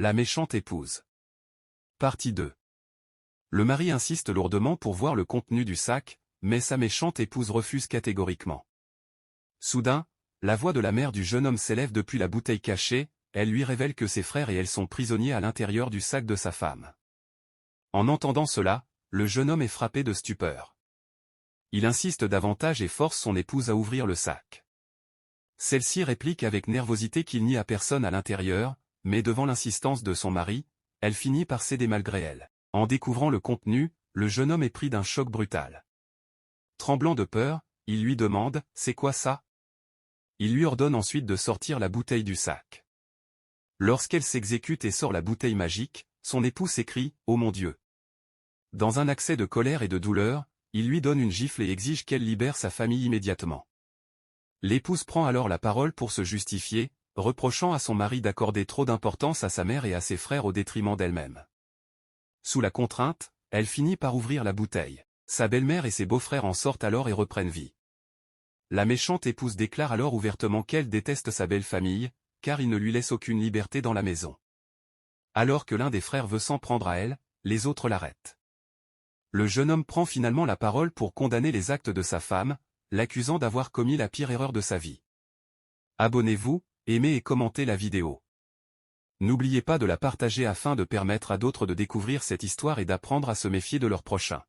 La méchante épouse. Partie 2. Le mari insiste lourdement pour voir le contenu du sac, mais sa méchante épouse refuse catégoriquement. Soudain, la voix de la mère du jeune homme s'élève depuis la bouteille cachée, elle lui révèle que ses frères et elle sont prisonniers à l'intérieur du sac de sa femme. En entendant cela, le jeune homme est frappé de stupeur. Il insiste davantage et force son épouse à ouvrir le sac. Celle-ci réplique avec nervosité qu'il n'y a personne à l'intérieur, mais devant l'insistance de son mari, elle finit par céder malgré elle. En découvrant le contenu, le jeune homme est pris d'un choc brutal. Tremblant de peur, il lui demande « C'est quoi ça ?» Il lui ordonne ensuite de sortir la bouteille du sac. Lorsqu'elle s'exécute et sort la bouteille magique, son époux s'écrie « Oh mon Dieu !» Dans un accès de colère et de douleur, il lui donne une gifle et exige qu'elle libère sa famille immédiatement. L'épouse prend alors la parole pour se justifier, reprochant à son mari d'accorder trop d'importance à sa mère et à ses frères au détriment d'elle-même. Sous la contrainte, elle finit par ouvrir la bouteille. Sa belle-mère et ses beaux-frères en sortent alors et reprennent vie. La méchante épouse déclare alors ouvertement qu'elle déteste sa belle famille, car il ne lui laisse aucune liberté dans la maison. Alors que l'un des frères veut s'en prendre à elle, les autres l'arrêtent. Le jeune homme prend finalement la parole pour condamner les actes de sa femme, l'accusant d'avoir commis la pire erreur de sa vie. Abonnez-vous, aimez et commentez la vidéo. N'oubliez pas de la partager afin de permettre à d'autres de découvrir cette histoire et d'apprendre à se méfier de leurs prochains.